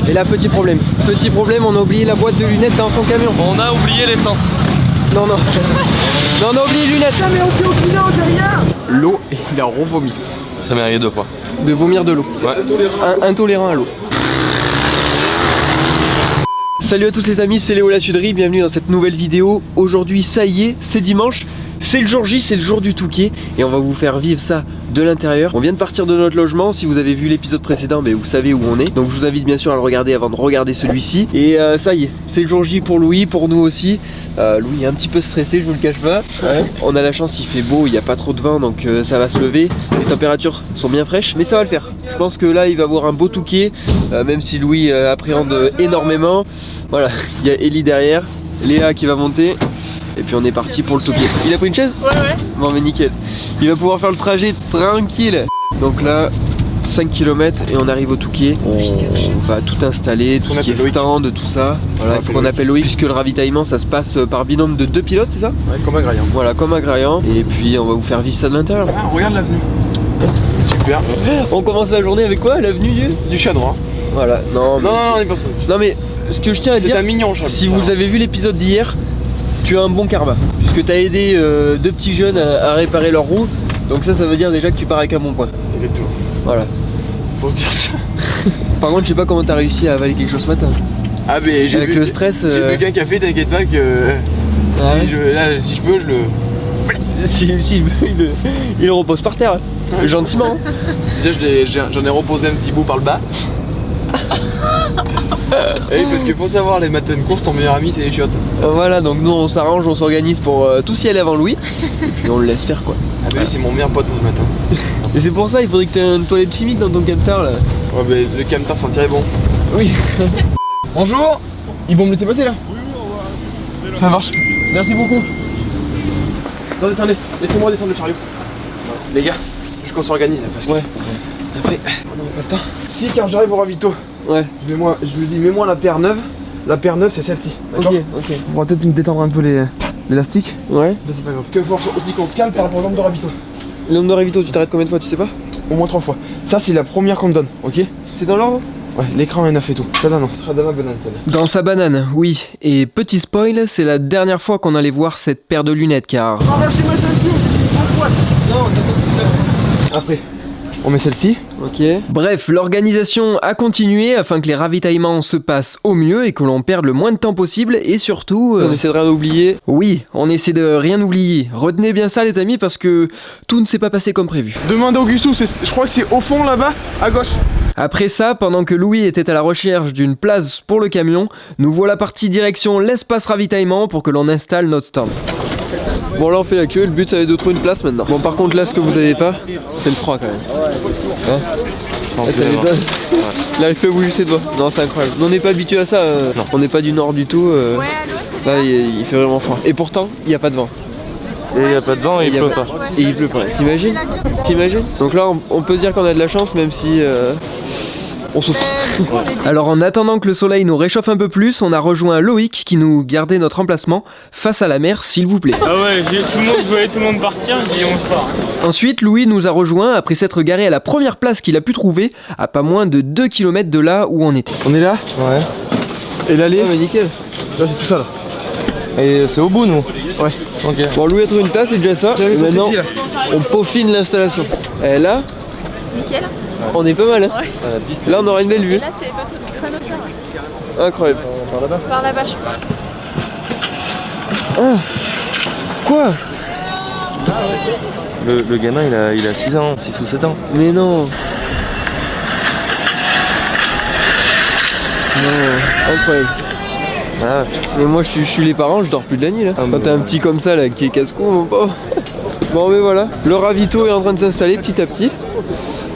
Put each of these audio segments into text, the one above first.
Et là, petit problème, on a oublié la boîte de lunettes dans son camion. On a oublié l'essence. Non, non. Non, on a oublié les lunettes. Mais on fait au final, on dit rien. L'eau, il a revomi. Ça m'est arrivé 2 fois. De vomir de l'eau. Ouais. Intolérant à l'eau. Salut à tous les amis, c'est Léo la Suderie, bienvenue dans cette nouvelle vidéo. Aujourd'hui, ça y est, c'est dimanche, c'est le jour J, c'est le jour du Touquet. Et on va vous faire vivre ça de l'intérieur. On vient de partir de notre logement, si vous avez vu l'épisode précédent, vous savez où on est. Donc je vous invite bien sûr à le regarder avant de regarder celui-ci. Et ça y est, c'est le jour J pour Louis, pour nous aussi. Louis est un petit peu stressé, je vous le cache pas. Ouais. On a la chance, il fait beau, il n'y a pas trop de vent, donc ça va se lever. Les températures sont bien fraîches, mais ça va le faire. Je pense que là, il va avoir un beau Touquet, même si Louis appréhende énormément. Voilà, il y a Ellie derrière, Léa qui va monter. Et puis on est parti pour le Touquet. Il a pris une chaise? Ouais. Bon mais nickel. Il va pouvoir faire le trajet tranquille. Donc là, 5 km et on arrive au Touquet. On va tout installer, tout ce qui est stand, tout ça. Voilà, il faut qu'on appelle Loïc puisque le ravitaillement ça se passe par binôme de 2 pilotes, c'est ça? Ouais, comme à Graillan. Voilà, comme à Graillan. Et puis on va vous faire vivre ça de l'intérieur. Ah, regarde l'avenue. Super. On commence la journée avec quoi? L'avenue Du chat noir. Voilà, non Non, personne. Non mais ce que je tiens à dire, c'est un mignon chat. si vous avez vu l'épisode d'hier, tu as un bon karma, puisque tu as aidé 2 petits jeunes à réparer leur roue. Donc ça veut dire déjà que tu pars avec un bon point. Exactement. Voilà. Faut se dire ça. Par contre, je sais pas comment t'as réussi à avaler quelque chose ce matin. Ah mais j'ai avec bu, le stress. J'ai bu qu'un café, t'inquiète pas que là, si je peux, je le. Si, il le repose par terre, gentiment. Déjà, j'en ai reposé un petit bout par le bas. Et parce qu'il faut savoir, les matins de course, ton meilleur ami c'est les chiottes. Voilà, donc nous on s'arrange, on s'organise pour tous y aller avant Louis. Et puis on le laisse faire quoi. Ah bah lui c'est mon meilleur pote le matin. Et c'est pour ça, il faudrait que tu aies une toilette chimique dans ton camtar là. Ouais bah le camtar sentirait bon. Oui. Bonjour. Ils vont me laisser passer là? Oui, ça marche. Merci beaucoup. Attendez, laissez-moi descendre le chariot. Les gars, juste qu'on s'organise là parce que après on n'aura pas le temps. Si quand j'arrive au ravito, Ouais. je lui dis mets-moi la paire neuve. La paire neuve c'est celle-ci. D'accord. Ok. On va peut-être nous détendre un peu l'élastique. Ouais. Ça c'est pas grave. Que faut aussi qu'on se calme par rapport au nombre de ravito. Le nombre de ravito, tu t'arrêtes combien de fois, tu sais pas? Au moins 3 fois. Ça c'est la première qu'on me donne, ok? C'est dans l'ordre? Ouais, l'écran est neuf et tout. Celle-là non, ce sera dans la banane celle-là. Dans sa banane, oui. Et petit spoil, c'est la dernière fois qu'on allait voir cette paire de lunettes car... Arrachez-moi celle-ci, non, après, on met celle-ci. Ok. Bref, l'organisation a continué afin que les ravitaillements se passent au mieux et que l'on perde le moins de temps possible et surtout... On essaie de rien oublier. Oui, on essaie de rien oublier. Retenez bien ça les amis parce que tout ne s'est pas passé comme prévu. Demande à Augustus, je crois que c'est au fond là-bas, à gauche. Après ça, pendant que Louis était à la recherche d'une place pour le camion, nous voilà partis direction l'espace ravitaillement pour que l'on installe notre stand. Bon là on fait la queue, le but ça va être de trouver une place maintenant. Bon par contre là ce que vous avez pas, c'est le froid quand même. Hein? Là il fait bouger ses doigts. Non c'est incroyable. On n'est pas habitué à ça, on n'est pas du nord du tout. Là il fait vraiment froid. Et pourtant il n'y a pas de vent. Et il n'y a pas de vent et il pleut pas. Et il pleut pas. T'imagines? Donc là on peut dire qu'on a de la chance même si on souffre. Alors en attendant que le soleil nous réchauffe un peu plus, on a rejoint Loïc qui nous gardait notre emplacement face à la mer s'il vous plaît. Ah ouais, je voyais tout le monde partir, j'ai dit on se part. Ensuite Louis nous a rejoint après s'être garé à la première place qu'il a pu trouver à pas moins de 2 km de là où on était. On est là? Ouais. Et l'allée? Mais nickel. Là c'est tout ça là. Et c'est au bout nous? Ouais. Ok. Bon Louis a trouvé une place, c'est déjà ça. Et maintenant on peaufine l'installation. Et là Nickel. on est pas mal hein. Ouais. Là on aura une belle Et vue. là c'est panneau solaire. Incroyable. Par là-bas je crois. Ah. Quoi? Le gamin il a 6 ans, 6 ou 7 ans. Mais non. Non, incroyable. Ah. Mais moi je suis les parents, je dors plus de la nuit là. Ah, Quand t'as un petit comme ça là qui est casse-cou mon pauvre. Bon mais voilà, le ravito est en train de s'installer petit à petit.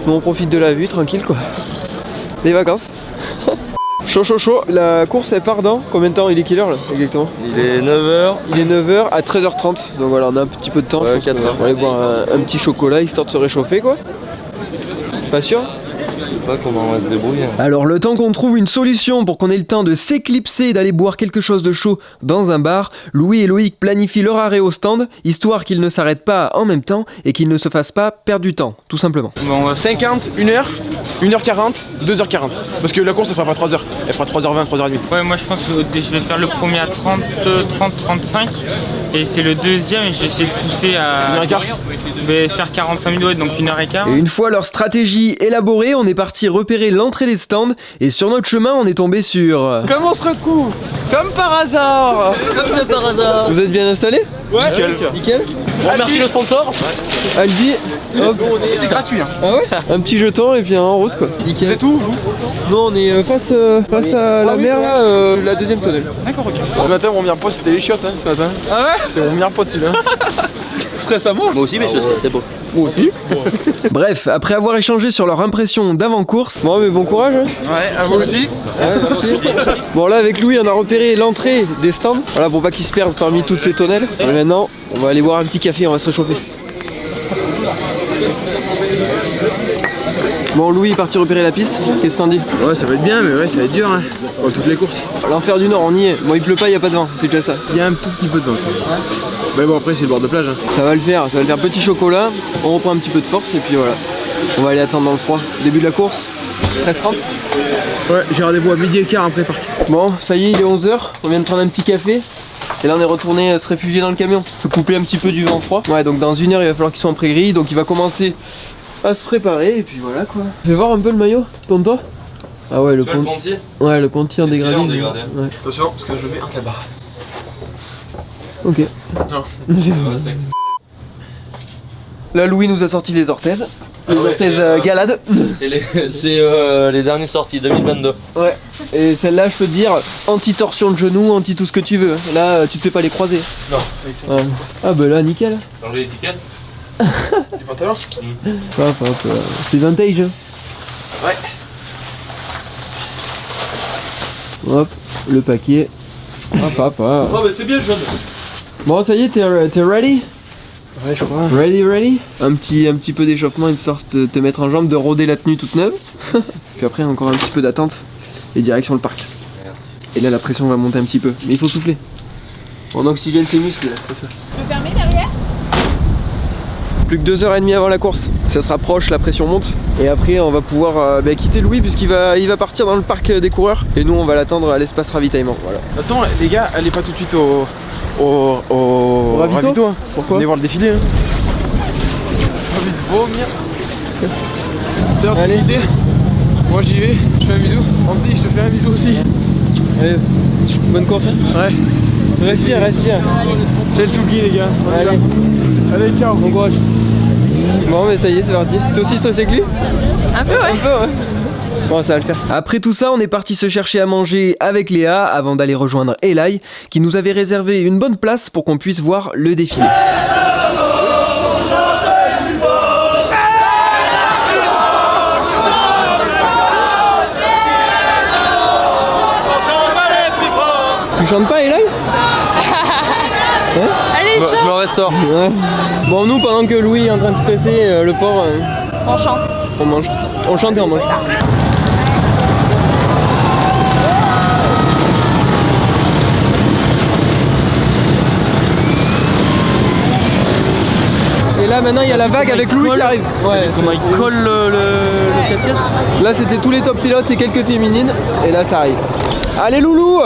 Nous on profite de la vue tranquille quoi. Les vacances. Chaud. La course elle part dans combien de temps? Il est quelle heure là exactement? Il est 9h. Il est 9h à 13h30. Donc voilà on a un petit peu de temps. Ouais, Je pense 4 heures. on va aller boire un petit chocolat histoire de se réchauffer quoi. Pas sûr? sais pas comment on va se débrouiller. Alors le temps qu'on trouve une solution pour qu'on ait le temps de s'éclipser et d'aller boire quelque chose de chaud dans un bar, Louis et Loïc planifient leur arrêt au stand, histoire qu'ils ne s'arrêtent pas en même temps et qu'ils ne se fassent pas perdre du temps, tout simplement. Bon, 50, 1h, 1h40, 2h40. Parce que la course elle fera pas 3h, elle fera 3h20, 3h30. Ouais, moi je pense que je vais faire le premier à 30, 35 et c'est le deuxième et je vais essayer de pousser à 1h15. je vais faire 45 minutes, donc 1h15. Et une fois leur stratégie élaborée, on est parti repérer l'entrée des stands et sur notre chemin on est tombé sur... Comment on se recouvre? Comme par hasard. Comme par hasard. Vous êtes bien installés? Ouais. Nickel. On remercie le sponsor. Aldi, hop. Et c'est gratuit. Hein. Ah ouais? Un petit jeton et puis en route quoi. Nickel. Vous êtes où vous? Non, on est face à la mer là, la deuxième tunnel. D'accord, ok. Ce matin mon meilleur pote c'était les chiottes hein, ce matin. Ah ouais? C'était mon meilleur pote celui-là. Stress à moi. Moi aussi, mais je sais, c'est beau. Moi aussi. Bref, après avoir échangé sur leur impression d'avant-course, bon mais bon courage hein. Ouais, à moi aussi. Ouais, merci. Bon là avec Louis on a repéré l'entrée des stands, voilà pour pas qu'ils se perdent parmi toutes ces tonnelles. Et maintenant on va aller boire un petit café, on va se réchauffer. Bon Louis est parti repérer la piste, qu'est-ce que t'en dis? Ouais ça va être bien mais ouais ça va être dur hein. Comme toutes les courses. L'enfer du Nord on y est, bon il pleut pas, il y a pas de vent, c'est déjà ça. Il y a un tout petit peu de vent. Mais bon après c'est le bord de plage hein. Ça va le faire, petit chocolat, on reprend un petit peu de force et puis voilà. On va aller attendre dans le froid. Début de la course, 13h30. Ouais j'ai rendez-vous à 12h15 après parc. Bon ça y est il est 11h, on vient de prendre un petit café. Et là on est retourné se réfugier dans le camion, se couper un petit peu du vent froid. Ouais donc dans 1 heure il va falloir qu'ils soient en pré-grille, donc il va commencer à se préparer et puis voilà quoi. Fais voir un peu le maillot, tourne-toi. Ah ouais le pontier. Ouais le pontier en C'est dégradé. stylé en dégradé. Ouais. Attention parce que je mets un tabac. Ok. Non. Je respecte. Là Louis nous a sorti les orthèses. Les orthèses Galade. C'est les dernières sorties 2022. Ouais. Et celle-là je peux te dire anti-torsion de genou, anti tout ce que tu veux. Là tu te fais pas les croiser. Non. Ouais. Ah bah là nickel. Dans l'étiquette. Du pantalon. Hop hop. C'est vintage. Hein. Ouais. Hop, le paquet. Hop hop hop. Oh, mais c'est bien, jeune. Bon, ça y est, t'es ready? Ouais, je crois. Ready? Un petit peu d'échauffement, une sorte de te mettre en jambe, de rôder la tenue toute neuve. Puis après, encore un petit peu d'attente et direction le parc. Merci. Et là, la pression va monter un petit peu, mais il faut souffler. On oxygène ses muscles, là, c'est ça. Tu peux fermer derrière? Plus que 2h30 avant la course, ça se rapproche, la pression monte. Et après, on va pouvoir quitter Louis puisqu'il va partir dans le parc des coureurs. Et nous, on va l'attendre à l'espace ravitaillement. Voilà. De toute façon, les gars, allez pas tout de suite au ravito hein. Pourquoi? Venez voir le défilé. Hein. J'ai envie de vomir. C'est l'heure de Allez. se quitter. Moi j'y vais, je fais un bisou. Andy, je te fais un bisou aussi. Allez, bonne course. Ouais. Respire. C'est le tout qui les gars. On y va. Allez, ciao. Bon courage. Bon, mais ça y est, c'est parti. T'es aussi stressé que lui? Un peu, ouais. Bon, ça va le faire. Après tout ça, on est parti se chercher à manger avec Léa avant d'aller rejoindre Eli, qui nous avait réservé une bonne place pour qu'on puisse voir le défilé. Tu chantes pas, Eli? Allez, Je me restaure. Ouais. Bon, nous, pendant que Louis est en train de stresser, le pauvre, on chante. on mange. On chante et on mange. Et là maintenant il y a la vague avec Louis qui arrive. Ouais, Comment il colle le 4x4. là c'était tous les top pilotes et quelques féminines. Et là ça arrive. Allez loulou.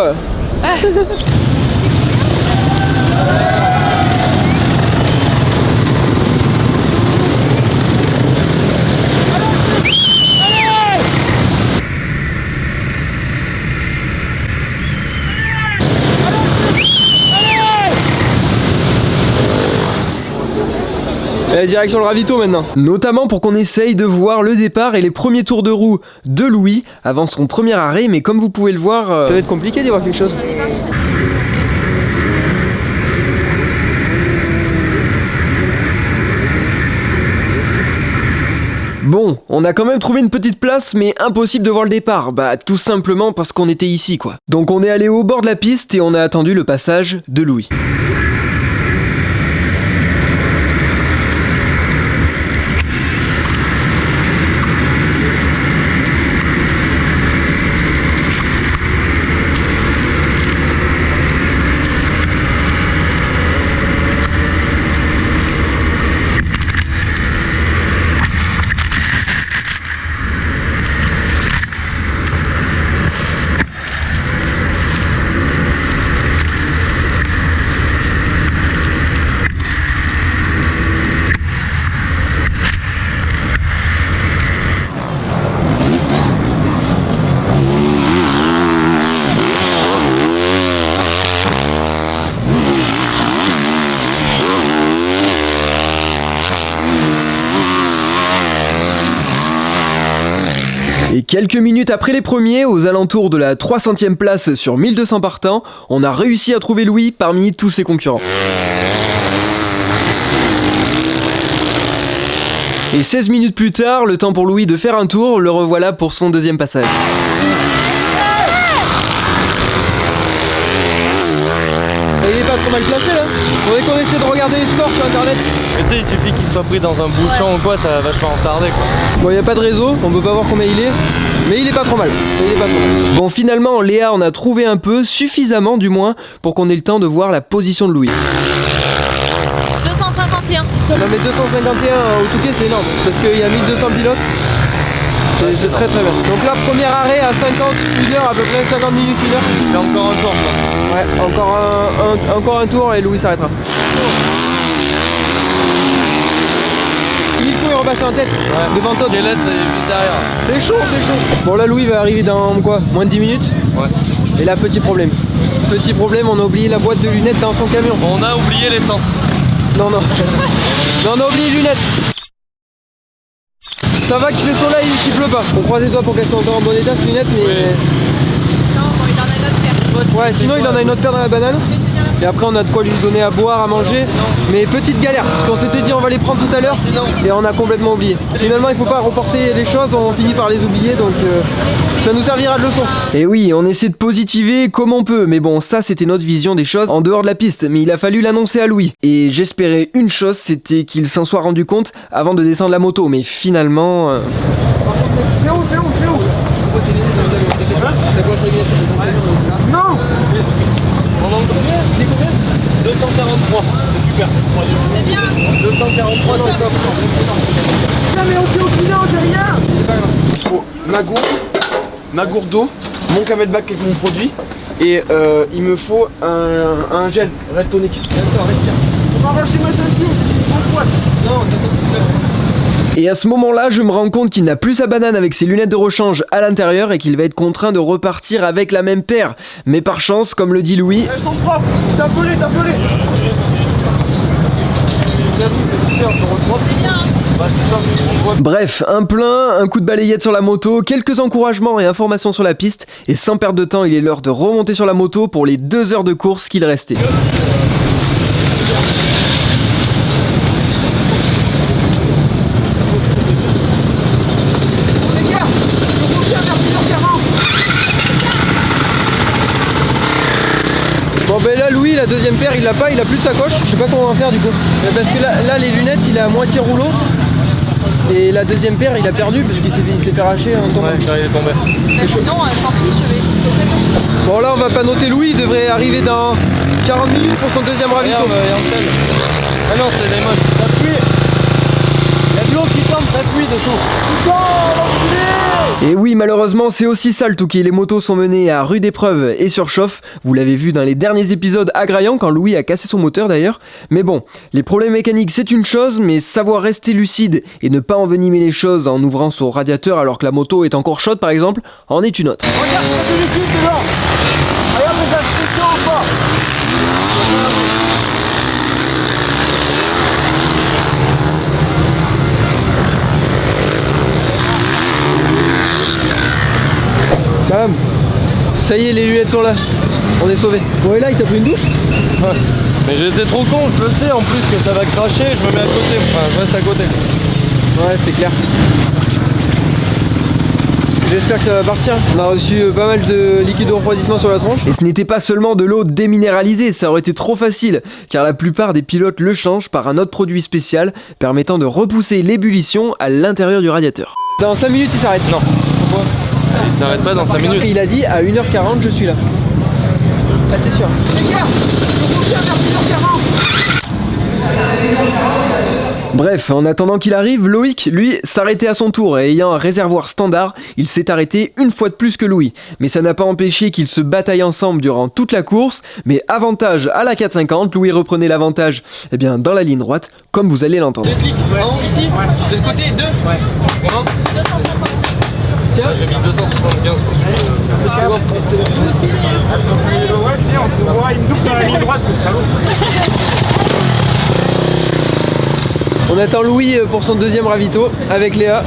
Et direction le ravito maintenant. Notamment pour qu'on essaye de voir le départ et les premiers tours de roue de Louis avant son premier arrêt. Mais comme vous pouvez le voir, ça va être compliqué d'y voir quelque chose. Bon, on a quand même trouvé une petite place, mais impossible de voir le départ. Bah, tout simplement parce qu'on était ici, quoi. Donc on est allé au bord de la piste et on a attendu le passage de Louis. quelques minutes après les premiers, aux alentours de la 300e place sur 1200 partants, on a réussi à trouver Louis parmi tous ses concurrents. Et 16 minutes plus tard, le temps pour Louis de faire un tour, le revoilà pour son deuxième passage. Et il est pas trop mal placé là. Faudrait qu'on essaie de regarder les scores sur internet. Mais tu sais, il suffit qu'il soit pris dans un bouchon ou quoi, ça va vachement retarder quoi. Bon, il n'y a pas de réseau, on peut pas voir combien il est, mais il est pas trop mal. Bon, finalement, Léa en a trouvé un peu, suffisamment du moins, pour qu'on ait le temps de voir la position de Louis. 251. Non mais 251 au Touquet c'est énorme, parce qu'il y a 1200 pilotes. C'est très très bien. Donc là, premier arrêt à 50, 1 heure, à peu près 50 minutes, 1 heure. Il y a encore un tour je pense. Ouais, encore un tour et Louis s'arrêtera. Nico est repassé en tête, devant Todd. Guélette est juste derrière. C'est chaud, c'est chaud. Bon là, Louis va arriver dans quoi, moins de 10 minutes. Ouais. Et là, petit problème. Petit problème, on a oublié la boîte de lunettes dans son camion. On a oublié l'essence. Non, non. Non, on a oublié les lunettes. Ça va qu'il fait soleil, qu'il pleut pas. On croise les doigts pour qu'elles soient encore en bon état ces lunettes, mais... Sinon, bon, il en a une autre paire. Ouais, sinon il en a une autre paire dans la banane. Et après on a de quoi lui donner à boire, à manger. Mais petite galère, parce qu'on s'était dit on va les prendre tout à l'heure et on a complètement oublié. Finalement il faut pas reporter les choses, on finit par les oublier, donc ça nous servira de leçon. Et oui, on essaie de positiver comme on peut, mais bon, ça c'était notre vision des choses en dehors de la piste. Mais il a fallu l'annoncer à Louis. Et j'espérais une chose, c'était qu'il s'en soit rendu compte avant de descendre la moto. Mais finalement... C'est où Non. On en combien 243, c'est super. C'est bien. 243, non, c'est important. Non mais on j'ai rien. C'est pas grave. Il faut ma gourde d'eau, mon camelback avec mon produit et il me faut un gel, Red Tonic. D'accord, respire. On va arracher ma ceinture. En boîte. Non, et à ce moment-là, je me rends compte qu'il n'a plus sa banane avec ses lunettes de rechange à l'intérieur et qu'il va être contraint de repartir avec la même paire. Mais par chance, comme le dit Louis... Elles sont propres. T'as pelé. C'est super, je reprends. C'est bien. Bref, un plein, un coup de balayette sur la moto, quelques encouragements et informations sur la piste, et sans perdre de temps, il est l'heure de remonter sur la moto pour les 2 heures de course qu'il restait. Bon ben là Louis, la deuxième paire il l'a pas, il a plus de sacoche, je sais pas comment on va faire du coup. Parce que là les lunettes il est à moitié rouleau. Et la deuxième paire il a perdu parce qu'il se l'est fait arracher en tombant. Ouais, il est tombé. C'est chaud. Sinon, tant pis, je vais jusqu'au prénom. Bon là on va pas noter Louis, il devrait arriver dans 40 minutes pour son deuxième ravito. Ah non, c'est les modes. Ça fuit. Il y a de l'eau qui tombe, ça fuit dessous. Et oui, malheureusement, c'est aussi ça le Touquet. Les motos sont menées à rude épreuve et surchauffe. Vous l'avez vu dans les derniers épisodes à Graillan, quand Louis a cassé son moteur d'ailleurs. Mais bon, les problèmes mécaniques c'est une chose, mais savoir rester lucide et ne pas envenimer les choses en ouvrant son radiateur alors que la moto est encore chaude par exemple, en est une autre. Regarde, c'est du liquide dedans. Regarde les instructions encore. Bam. Ça y est, les lunettes sont là. On est sauvés. Bon et là, il t'a pris une douche? Ouais. Mais j'étais trop con, je le sais en plus que ça va cracher, je me mets à côté, enfin je reste à côté. Ouais, c'est clair. J'espère que ça va partir. On a reçu pas mal de liquide de refroidissement sur la tronche. Et ce n'était pas seulement de l'eau déminéralisée, ça aurait été trop facile, car la plupart des pilotes le changent par un autre produit spécial permettant de repousser l'ébullition à l'intérieur du radiateur. Dans 5 minutes, il s'arrête. Non. Pourquoi? Il s'arrête pas dans 5 minutes. Il a dit à 1h40, je suis là. Ah, c'est sûr. Bref, en attendant qu'il arrive, Loïc, lui, s'arrêtait à son tour et ayant un réservoir standard, il s'est arrêté une fois de plus que Louis. Mais ça n'a pas empêché qu'ils se bataillent ensemble durant toute la course, mais avantage à la 450, Louis reprenait l'avantage dans la ligne droite, comme vous allez l'entendre. 2 clics, en haut, ici, de ce côté, 2. Ouais. Comment 250. Tiens, j'ai mis 275 pour celui-là. On se voit, il me double dans la ligne droite, ce salaud. On attend Louis pour son deuxième ravito avec Léa.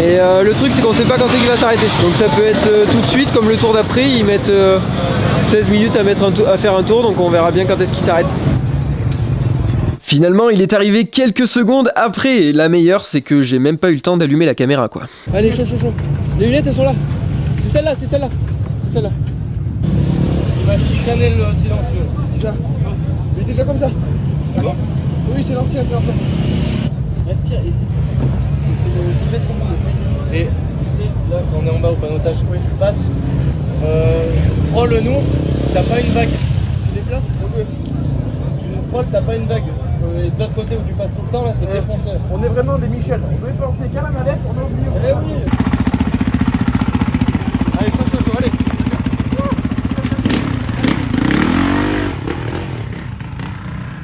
Et le truc c'est qu'on sait pas quand c'est qu'il va s'arrêter. Donc ça peut être tout de suite, comme le tour d'après, ils mettent 16 minutes à faire un tour, donc on verra bien quand est-ce qu'il s'arrête. Finalement, il est arrivé quelques secondes après. Et la meilleure, c'est que j'ai même pas eu le temps d'allumer la caméra, quoi. Allez, chaud. Les lunettes, elles sont là. C'est celle-là. Il va chicaner le silencieux. C'est ça. Il est déjà comme ça. Ah bon? Oui, c'est l'ancien. Respire, et c'est mettre en monde. Et tu sais, là, quand on est en bas au panotage, passe, frôle nous, t'as pas une vague. Tu déplaces? Tu nous frôles, t'as pas une vague. Et de l'autre côté où tu passes tout le temps, là, c'est défoncé. On est vraiment des Michel. On devait penser qu'à la manette, on a oublié. Eh oui. Allez, chaud, allez.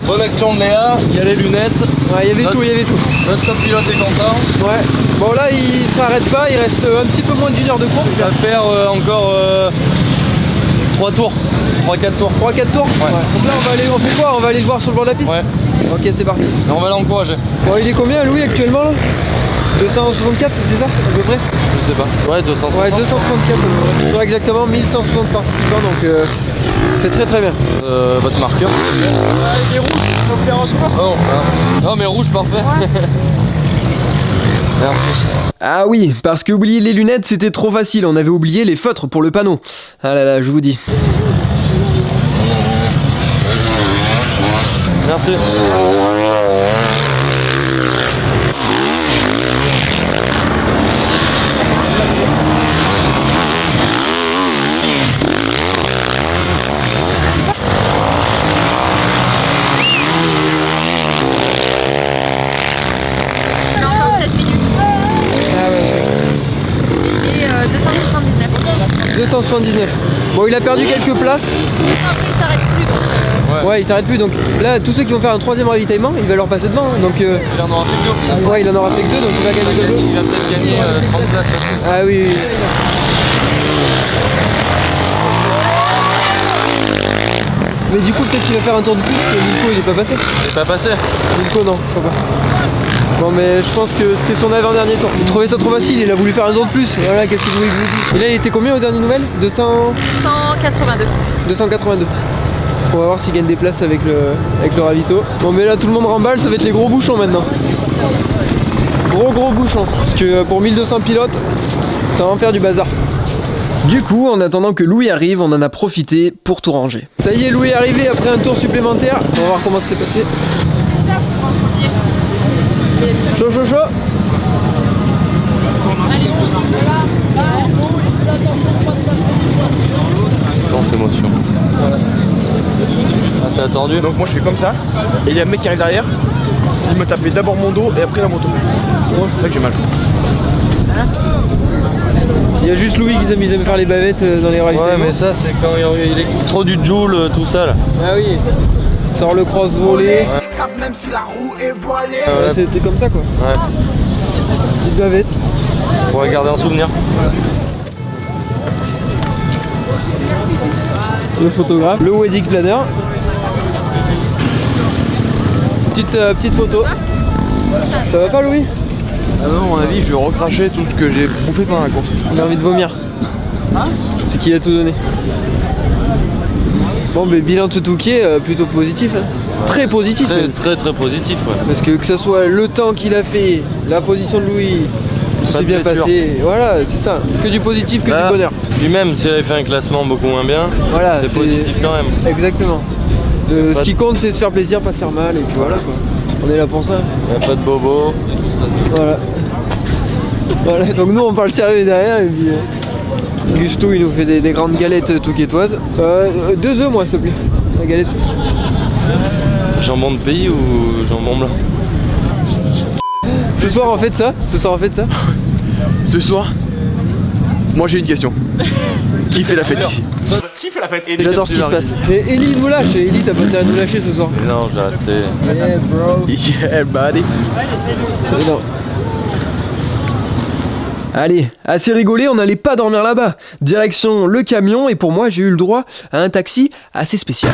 Bonne action de Léa, il y a les lunettes. Ouais, il y avait tout. Notre top pilote est content. Ouais. Bon là, il se arrête pas, il reste un petit peu moins d'une heure de course. Il va faire encore 3 tours. 3-4 tours. 3-4 tours. Ouais. Donc là, on fait quoi? On va aller le voir sur le bord de la piste? Ouais. Ok, c'est parti. Et on va l'encourager. Bon, il est combien, Louis, actuellement là? 264, c'était ça, à peu près? Je sais pas. Ouais, 260. Ouais, 264. Sur exactement 1160 participants, donc c'est très bien. Votre marqueur. Il est rouge, ça vous dérange pas? Non, mais rouge, parfait. Merci. Ah oui, parce que oublier les lunettes, c'était trop facile. On avait oublié les feutres pour le panneau. Ah là là, je vous dis. Merci. On a encore 16 minutes. Ah ouais. Et 279. 279. Bon, il a perdu quelques places. Après, il s'arrête plus. Donc, Ouais, il s'arrête plus. Donc là, tous ceux qui vont faire un troisième ravitaillement, il va leur passer devant. Donc, Il en aura fait que 2. ouais, il en aura fait que 2, donc il va gagner 2. Il va peut-être gagner 30 places. Ah oui. Mais du coup, peut-être qu'il va faire un tour de plus, parce que Nico il est pas passé. Il est pas passé. Nico, non, je crois pas. Bon, mais je pense que c'était son avant-dernier tour. Il trouvait ça trop facile, il a voulu faire un tour de plus. Et voilà, qu'est-ce que je voulais que je vous dise. Et là, il était combien aux dernières nouvelles? 182. 282. On va voir s'il gagne des places avec le ravito. Bon, mais là, tout le monde remballe, ça va être les gros bouchons maintenant. Gros bouchons. Parce que pour 1200 pilotes, ça va en faire du bazar. Du coup, en attendant que Louis arrive, on en a profité pour tout ranger. Ça y est, Louis est arrivé après un tour supplémentaire. On va voir comment ça s'est passé. Chaud. Intense émotion. Ah, c'est attendu. Donc moi je fais comme ça. Et il y a un mec qui arrive derrière. Il me tapait d'abord mon dos et après la moto. C'est ça que j'ai mal. Il y a juste Louis qui s'amuse à me faire les bavettes dans les ravitaillements. Ouais, mais ça, c'est quand il est trop du joule, tout ça là. Ah oui. Sort le cross volé. Même si la roue est voilée. Ouais, c'était comme ça quoi. Ouais. Petite bavette. Pour garder un souvenir. Le photographe, le wedding planner. Petite photo. Ça va pas, Louis? Ah non, à mon avis, je vais recracher tout ce que j'ai bouffé pendant la course. Il a envie de vomir. C'est qu'il a tout donné. Bon, mais bilan de Touquet, plutôt positif. Hein. Très positif. Très positif, ouais. Parce que ce soit le temps qu'il a fait, la position de Louis, tout s'est bien passé. Voilà, c'est ça. Que du positif, que du bonheur. Puis même s'il avait fait un classement beaucoup moins bien, voilà, c'est positif quand même. Exactement. Ce qui compte, c'est se faire plaisir, pas se faire mal, et puis voilà quoi. On est là pour ça. Il n'y a pas de bobo. Voilà. Voilà, donc nous on parle sérieux derrière et puis Gusto il nous fait des grandes galettes touquetoises. 2 œufs moi s'il te plaît, la galette. Jambon de pays ou jambon blanc? Ce soir on fait ça? Ce soir, moi j'ai une question. Qui fait la fête ici? Qui fait la fête? J'adore ce qui se passe. Et Ellie nous lâche, Ellie t'as pas intérêt à nous lâcher ce soir. Mais non, je vais rester. Yeah bro. Yeah buddy. Mais non. Allez, assez rigolé, on n'allait pas dormir là-bas. Direction le camion et pour moi j'ai eu le droit à un taxi assez spécial.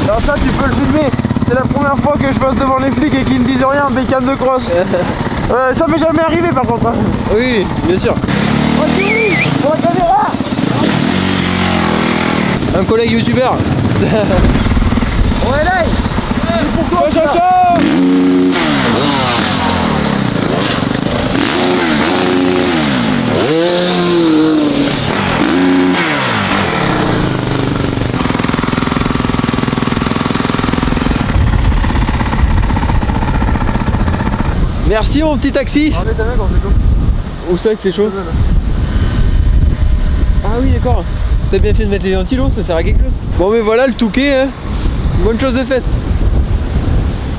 Alors ça tu peux le filmer. C'est la première fois que je passe devant les flics et qu'ils ne disent rien, bécane de crosse. Ça m'est jamais arrivé par contre. Hein. Oui, bien sûr. Pour la caméra. Un collègue youtubeur. Ouais, là. Pourquoi Merci mon petit taxi. Regardez ta main quand c'est chaud. Où c'est que c'est chaud? Ah oui d'accord. T'as bien fait de mettre les ventilos, ça sert à quelque chose. Bon mais voilà le Touquet, hein. Bonne chose de faite.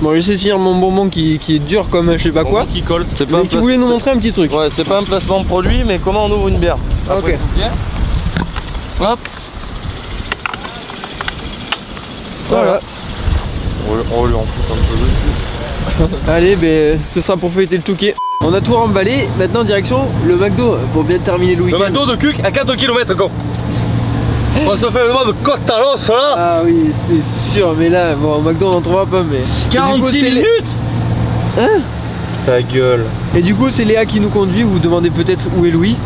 Bon j'essaie de finir mon bonbon qui est dur comme je sais pas quoi. Qui colle. C'est pas Mais tu voulais nous montrer un petit truc. Ouais, c'est pas un placement de produit, mais comment on ouvre une bière. Ok. Hop. Voilà. On lui en fout un peu dessus. Allez, ben ce sera pour fêter le Touquet. On a tout remballé, maintenant direction le McDo pour bien terminer le week-end. Le McDo de Cuc à 4 km encore. On se fait le mode Côte Talos là. Ah oui, c'est sûr, mais là, bon, au McDo on en trouvera pas, mais. 46 minutes. Hein? Ta gueule. Et du coup, c'est Léa qui nous conduit, vous vous demandez peut-être où est Louis.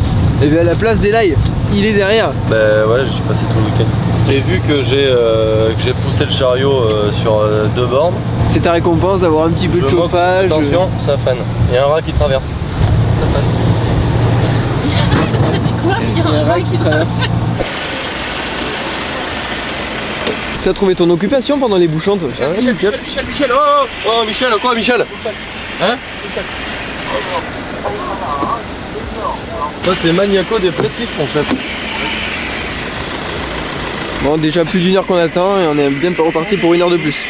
Et bien à la place d'Eli, il est derrière. Bah ouais, j'y passé tout le week-end. Et vu que j'ai poussé le chariot sur 2 bornes, C'est ta récompense d'avoir un petit peu de je monte. chauffage. Attention, ça freine. Il y a un rat qui traverse. Ça freine. T'as dit quoi? Il y a un rat qui traverse. T'as trouvé ton occupation pendant les bouchons toi? Ah, nickel. Michel, oh Michel, quoi Michel? Hein? Toi t'es maniaco-dépressif mon chef. Bon, déjà plus d'1 heure qu'on attend et on est bien reparti pour 1 heure de plus.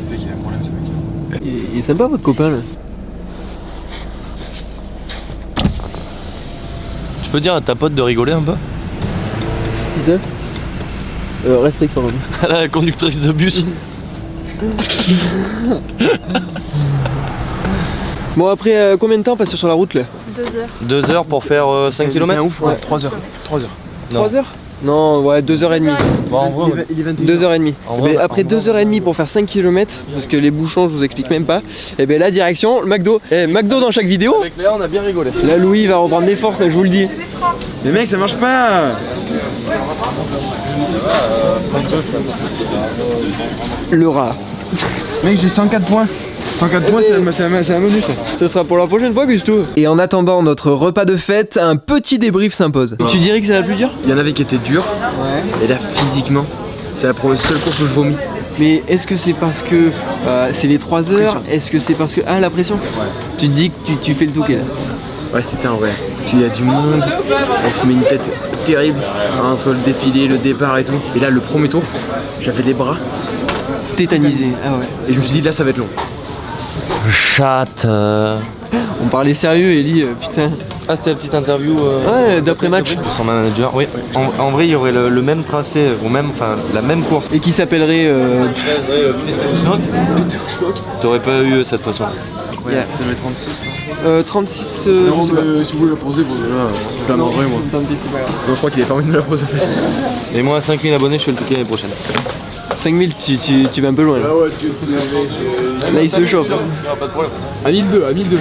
Tu sais qu'il a un problème ce mec. Il est sympa votre copain là. Tu peux dire à ta pote de rigoler un peu? Qui ça? Respect quand même. La conductrice de bus. Bon après combien de temps passer sur la route là? 2 heures. 2 heures pour faire 5 km? Ouf, ouais. 3 heures. 3 heures. 3 heures? Non, ouais, 2h30. Bon, en vrai, Il est 21h. 2h30. En vrai, Mais après 2h30 pour faire 5 km, parce que les bouchons, je vous explique même pas, et bien la direction, le McDo. Et McDo dans chaque vidéo. avec Léa on a bien rigolé. Là, Louis va reprendre des forces, je vous le dis. Mais mec, ça marche pas. Le rat. Mec, j'ai 104 points. 104 points, c'est un menu ça. Ce sera pour la prochaine fois, Gusto. Et en attendant notre repas de fête, un petit débrief s'impose. Tu dirais que c'est la plus dure? Il y en avait qui étaient durs. Ouais. Et là, physiquement, c'est la seule course où je vomis. Mais est-ce que c'est parce que c'est les 3 heures? Est-ce que c'est parce que... Ah, la pression? Ouais. Tu te dis que tu fais le Touquet là. Ouais, c'est ça en vrai. Puis il y a du monde, on se met une tête terrible entre le défilé, le départ et tout. Et là, le premier tour, j'avais les bras Tétanisé. Ah ouais. et je me suis dit là, ça va être long. Chatte. On parlait sérieux, Ellie, putain. Ah, c'était la petite interview Ouais, d'après-match. de son manager, oui. En vrai, il y aurait le même tracé, ou même, enfin, la même course. Et qui s'appellerait... T'aurais pas eu cette façon. Ouais, ça met 36. 36... je sais pas. Si vous voulez la poser, je la mangerai moi. Tant pis, c'est pas grave. Non, je crois qu'il est pas envie de me la poser en fait. Et moi, à 5000 abonnés, je fais le Touquet l'année prochaine. 5000, tu vas un peu loin. Là, ouais, là il se chauffe. Pas de problème. À 1002, à 1002.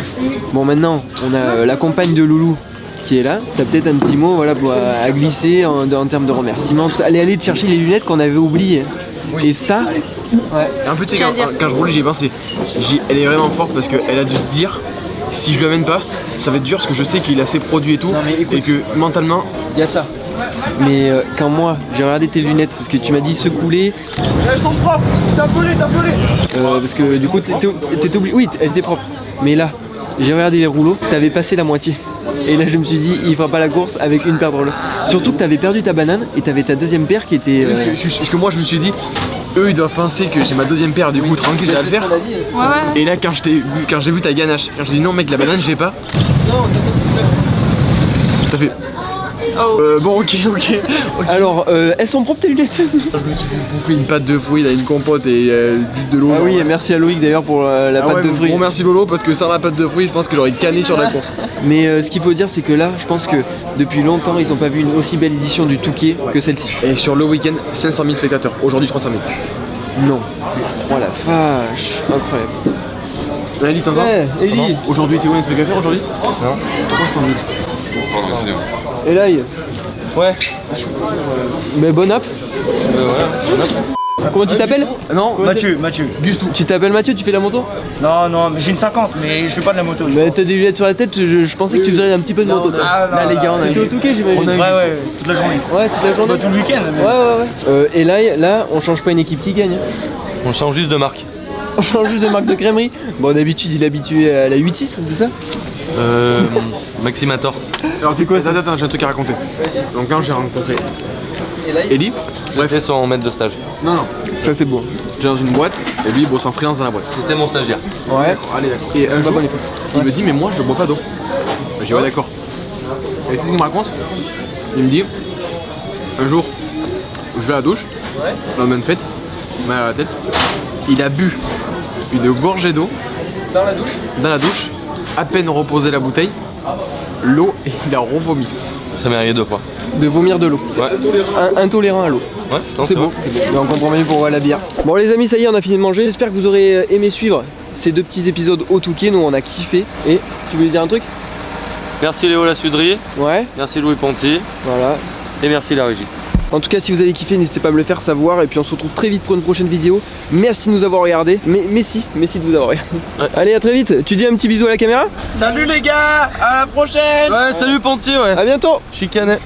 Bon, maintenant, on a la compagne de Loulou qui est là. T'as peut-être un petit mot voilà, pour, à glisser en termes de remerciements. Allez te chercher les lunettes qu'on avait oubliées. Et ça... Ouais. Un peu, tu sais, quand je roulais, j'y ai pensé. Elle est vraiment forte parce qu'elle a dû se dire, si je lui amène pas, ça va être dur parce que je sais qu'il a ses produits et tout. Non, mais écoute, et que mentalement, il y a ça. Mais quand moi, j'ai regardé tes lunettes, parce que tu m'as dit se couler. elles sont propres, t'as volé. Parce que du coup, t'étais oublié. Oui, elles étaient propres. Mais là, j'ai regardé les rouleaux, t'avais passé la moitié. Et là, je me suis dit, il fera pas la course avec une paire de rouleaux. Surtout que t'avais perdu ta banane et t'avais ta deuxième paire qui était. Parce que moi, je me suis dit, eux, ils doivent penser que j'ai ma deuxième paire, du coup, tranquille, j'ai à le faire. Ouais. Et là, quand j'ai vu ta ganache, quand je dis non, mec, la banane, je l'ai pas. Ça fait. Bon, ok. Alors, elles sont propres tes lunettes? Je me suis bouffé une pâte de fruits, là, une compote et de l'eau. Ah oui, et merci à Loïc d'ailleurs pour la pâte de fruits. Bon, merci Lolo, parce que sans la pâte de fruits, je pense que j'aurais canné sur la course. Mais ce qu'il faut dire, c'est que là, je pense que depuis longtemps, ils n'ont pas vu une aussi belle édition du Touquet que celle-ci. Et sur le week-end, 500 000 spectateurs. Aujourd'hui, 300 000. Non. Oh la vache, incroyable. Eli, t'entends? Eli. Aujourd'hui, t'es où les spectateurs aujourd'hui? Non. 300 000. Et là, ouais. Mais bon app. Comment tu t'appelles? Non, Mathieu. Gustou. Tu t'appelles Mathieu, tu fais la moto? Non, mais j'ai une 50, mais je fais pas de la moto. Mais t'as des lunettes sur la tête, je pensais que tu faisais un petit peu de moto. Là, les gars, on a T'étais au Touquet, j'imagine. Ouais, toute la journée. Ouais, toute la journée. Tout le week-end. mais- Ouais. Et là, on change pas une équipe qui gagne. On change juste de marque. On change juste de marque de crèmerie. Bon, d'habitude, il est habitué à la 8-6, c'est ça? Maximator. Alors, c'est quoi ça? Attends, j'ai un truc à raconter. Donc, quand j'ai rencontré Eli, J'ai fait son maître de stage. non, ça c'est beau. J'étais dans une boîte et lui il bosse en freelance dans la boîte. C'était mon stagiaire. Ouais. Allez, d'accord. Et un jour, il me dit, mais moi je bois pas d'eau. J'ai dit, ouais, d'accord. Et qu'est-ce qu'il me raconte? Il me dit, un jour, je vais à la douche, dans une fête, mal à la tête, il a bu une gorgée d'eau Dans la douche, à peine reposé la bouteille, l'eau et il a revomi. Ça m'est arrivé 2 fois. de vomir de l'eau. Ouais. Intolérant à l'eau. Ouais, non, C'est beau. Et on comprend mieux pourquoi la bière. Bon les amis, ça y est, on a fini de manger. J'espère que vous aurez aimé suivre ces 2 petits épisodes au Touquet. Nous on a kiffé. Et tu voulais dire un truc? Merci Léo Lasudry, Ouais. merci Louis Ponty Voilà. et merci la régie. En tout cas, si vous avez kiffé, n'hésitez pas à me le faire savoir. Et puis on se retrouve très vite pour une prochaine vidéo. Merci de nous avoir regardé. Merci de vous avoir regardé. Ouais. Allez, à très vite. Tu dis un petit bisou à la caméra? Salut les gars, à la prochaine. Ouais, salut Ponty, ouais. À bientôt. Chicanet.